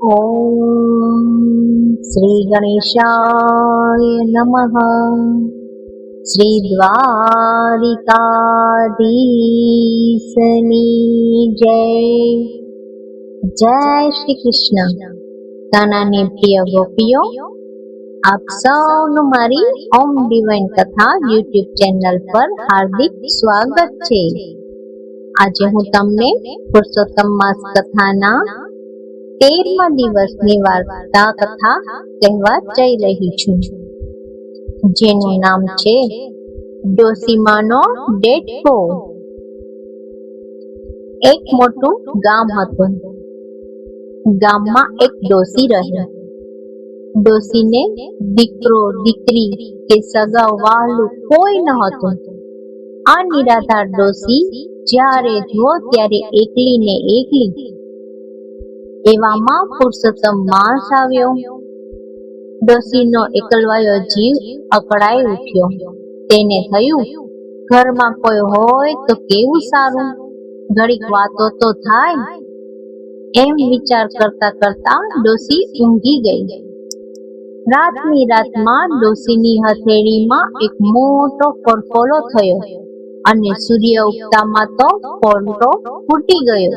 ઓમ શ્રી ગણેશાય નમઃ. શ્રી દ્વારિકાધીશની જય. જય શ્રી કૃષ્ણ. કાનાની પ્રિય ગોપીઓ, આપ સૌનું મારી ઓમ ડિવાઇન કથા યુટ્યુબ ચેનલ પર હાર્દિક સ્વાગત છે. આજે હું તમને પુરુષોત્તમ માસ કથાના 13મા દિવસની વાર્તા કથા કહેવા જઈ રહી છું, જેનું નામ છે ડોસીમાનો ડેટકો. એક મોટું ગામ હતું. ગામમાં એક ડોસી રહી. ડોસીને દીકરો દીકરી કે સગા વહાલું કોઈ ન હતું. આ નિરાધાર ડોસી જ્યારે જુઓ ત્યારે એકલી ને એકલી. એવામાં પુરુષોત્તમ માસ આવ્યો. ડોસીનો એકલવાયો જીવ અકળાઈ ઉઠ્યો. તેને થયું, ઘરમાં કોઈ હોય તો કેવું સારું, ઘડીક વાતો તો થાય. એમ વિચાર કરતા કરતા ડોસી ઊંઘી ગઈ. રાતની રાતમાં ડોસીની હથેળીમાં એક મોટો ફોડફોલો થયો અને સૂર્ય ઉગતામાં તો ફોડલો ફૂટી ગયો.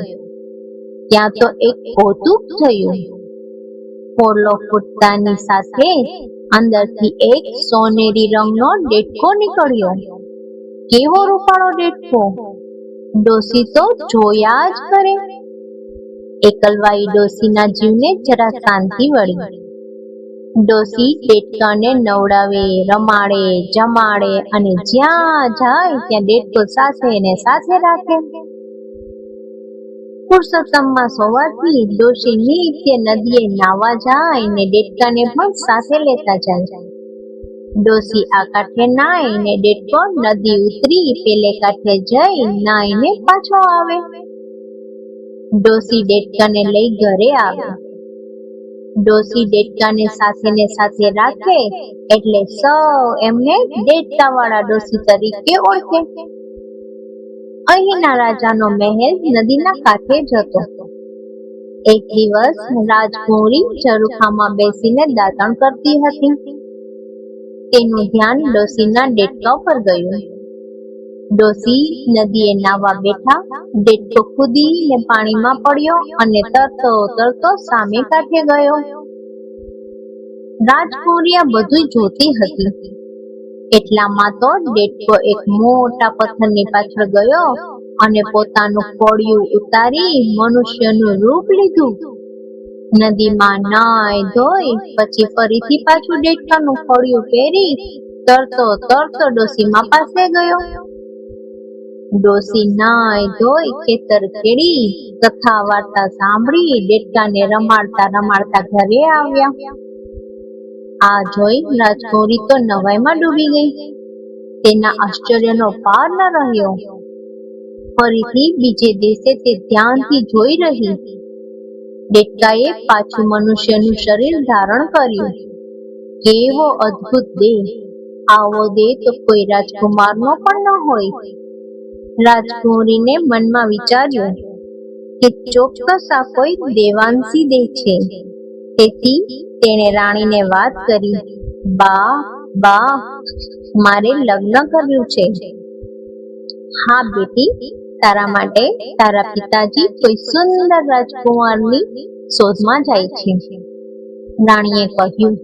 ત્યાં તો એક કૌતુક થયું. ફોડલો ફૂટતાની સાથે અંદરથી એક સોનેરી રંગનો ડેટકો નીકળ્યો. કેવો રૂપાળો ડેટકો! ડોસી તો જોયા જ કરે. એકલવાઈ ડોસીના જીવને જરા શાંતિ વળી. ડોસી ડેટકાને નવડાવે, રમાડે, જમાડે અને જ્યાં જાય ત્યાં ડેટકો સાથે ને સાથે રાખે. પુરુષોત્તમ માસ હોવાથી ડોસી નિત્ય નદીએ નાવા જાય ને ડેટકાને પણ સાથે લેતા જાય. ડોસી આ કાંઠે નાય ને ડેટકો નદી ઉતરી પેલે કાંઠે જઈ નાઈને પાછો આવે. ડોસી ડેટકાને લઈ ઘરે આવે. ડોસી ડેટકાને સાથે રાખે એટલે સૌ એમને ડેટકાવાળા ડોસી તરીકે ઓળખે. અહીંના રાજાનો મહેલ નદીના કાંઠે જ હતો. એક દિવસ રાજકુંવરી ઝરૂખામાં બેસીને દાતણ કરતી હતી. તેનું ધ્યાન ડોસીના ડેટકા પર ગયું. ડોસી નદીએ નાવા બેઠા. ડેટકો કૂદીને પાણીમાં પડ્યો અને તરતો સામે કાંઠે ગયો. રાજકુંવરી આ બધું જોતી હતી. એટલામાં તો ડેટકો એક મોટા પથ્થરની પાછળ ગયો અને પોતાનું કોળિયું ઉતારી મનુષ્યનું રૂપ લીધું. નદીમાં નાય ધોઈ પછી ફરીથી પાછું ડેટકાનું કોળિયું પહેરી તરતો ડોસીમા પાસે ગયો. ડોસી નાય ધોઈ ખેતર ખેડી કથા વાર્તા સાંભળી ડેટકાને રમાડતા ઘરે આવ્યા. આ જોઈ રાજકુંવરી તો નવાઈમાં ડૂબી ગઈ. તેના આશ્ચર્યનો પાર ન રહ્યો. ફરીથી બીજે દિવસે તે ધ્યાનથી જોઈ રહી. ડેટકાએ પાછું મનુષ્યનું શરીર ધારણ કર્યું. કેવો અદ્ભુત દેહ! આવો દેહ તો કોઈ રાજકુમારનો પણ ન હોય. રાજકુંવરીને મનમાં વિચાર્યું કે ચોક્કસ આ કોઈ દેવાંશી દેહ છે. તેથી તેણે રાણીને વાત કરી, બા મારે લગ્ન કરવું છે. હા બેટી, તારા માટે તારા પિતાજી કોઈ સુંદર રાજકુમારની શોધમાં જાય છે. રાણીએ કહ્યું,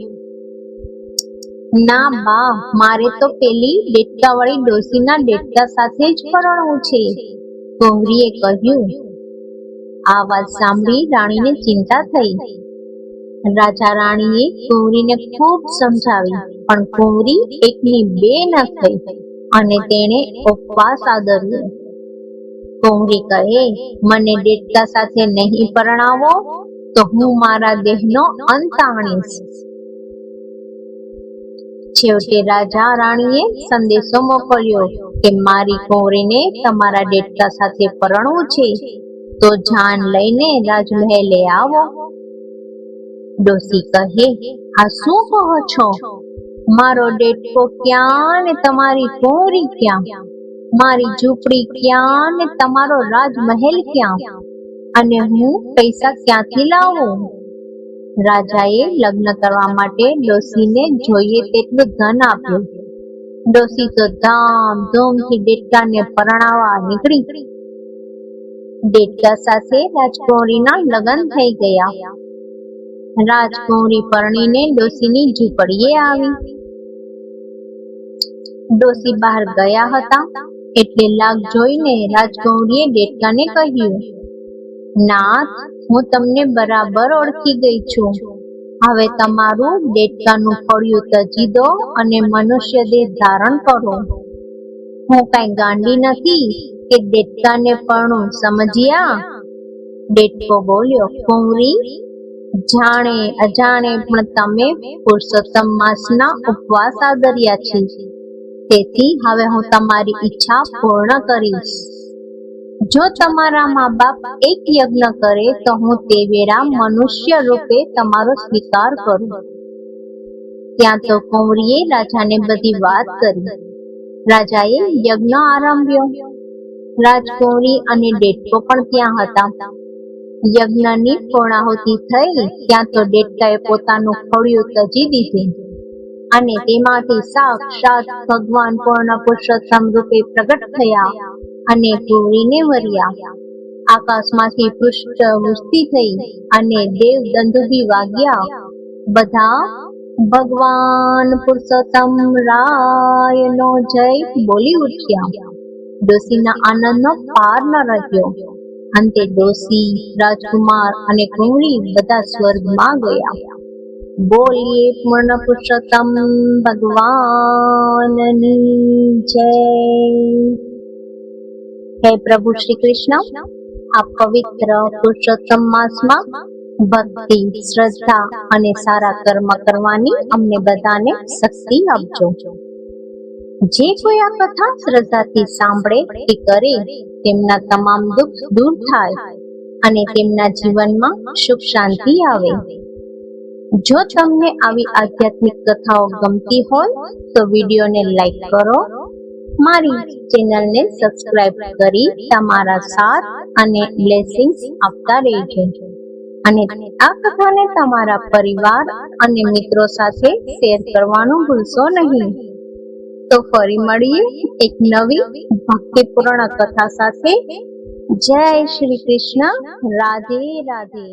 ના બા, મારે તો પેલી ડેટકાવાળી ડોસીના ડેટકા સાથે જ પરણવું છે. કુંવરીએ કહ્યું. આ વાત સાંભળી રાણીને ચિંતા થઈ. રાજા રાણીએ કુંવરીને ખૂબ સમજાવી, પણ કુંવરી એકની બે ન થઈ અને તેણે ઉપવાસ આદર્યો. કુંવરી કહે, મને ડેટકા સાથે નહીં પરણાવો તો હું મારા દેહનો અંત આણીશ. છેવટે રાજા રાણીએ સંદેશો મોકલ્યો કે મારી કુંવરીને તમારા ડેટકા સાથે પરણવું છે તો જાન લઈને રાજમહેલે આવો. ડોસી કહે, આ શું કહો છો? મારો ડેટકો ક્યાં ને તમારી કુંવરી ક્યાં? મારી ઝૂંપડી ક્યાં ને તમારો રાજમહેલ ક્યાં? અને હું પૈસા ક્યાંથી લાવું? રાજાએ લગ્ન કરવા માટે ડોશીને જોઈએ તેટલું ધન આપ્યું. ડોશી તો ધામધૂમથી દેડકાને પરણાવવા નીકળી. દેડકા સાથે રાજકુંવરીના લગ્ન થઈ ગયા. રાજકુંવરી પરણીને ડોશીની ઝૂંપડીએ આવી. ડોશી બહાર ગયા હતા એટલે લાગ જોઈને રાજકુંવરીએ દેડકાને કહ્યું, નાથ, હું તમને બરાબર ઓળખી ગઈ છું. હવે તમારું દેડકાનું ફળિયું તજી દો અને મનુષ્ય દેહ ધારણ કરો. હું કઈ ગાંડી નથી કે દેડકાને પરણું, સમજ્યા? દેડકો બોલ્યો, કુંવરી, જાણે અજાણે પણ તમે પુરુષોત્તમ માસના ઉપવાસ આદર્યા છે, તેથી હવે હું તમારી ઈચ્છા પૂર્ણ કરીશ. જો તમારા મા બાપ એક યજ્ઞ કરે તો હું તે વેળા મનુષ્ય રૂપે તમારો સ્વીકાર કરું. ત્યાં તો કુંવરીએ રાજાને બધી વાત કરી. રાજાએ યજ્ઞ આરંભ્યો. રાજકુંવરી અને દેડકો પણ ત્યાં હતા. યજ્ઞની પૂર્ણાહુતિ થઈ ત્યાં તો દેડકાએ પોતાનું ફળિયું તજી દીધું અને તેમાંથી સાક્ષાત ભગવાન પૂર્ણ પુરુષોત્તમ રૂપે પ્રગટ થયા અને કુંવરીને વર્યા. આકાશમાંથી પુષ્પવૃષ્ટિ થઈ અને દેવ દંડુભી વાગ્યા. બધા ભગવાન પુરુષોત્તમ રાયનો જય બોલી ઉઠ્યા. ડોશીના આનંદનો પાર ન રહ્યો. અંતે ડોશી, રાજકુમાર અને કુંવરી બધા સ્વર્ગમાં ગયા. બોલીએ પૂર્ણ પુરુષોત્તમ ભગવાનની જય. હે પ્રભુ શ્રી કૃષ્ણ, આ પવિત્ર પુરુષોત્તમ માસમાં ભક્તિ, શ્રદ્ધા અને સારા કર્મ કરવાની અમને બધાને શક્તિ આપજો. જે કોઈ આ કથા શ્રદ્ધાથી સાંભળે કે કરે તેમના તમામ દુઃખ દૂર થાય અને તેમના જીવનમાં સુખ શાંતિ આવે. જો તમને આવી આધ્યાત્મિક કથાઓ ગમતી હોય તો વિડીયોને લાઈક કરો, મારી ચેનલને સબસ્ક્રાઇબ કરી તમારા સાથ અને બ્લેસિંગ્સ આપતા રહેજો. અને આ કથાને તમારા પરિવાર અને મિત્રો સાથે શેર કરવાનું ભૂલશો નહીં. તો ફરી મળીએ એક નવી ભક્તિપૂર્ણ કથા સાથે. જય શ્રી કૃષ્ણ. રાધે રાધે.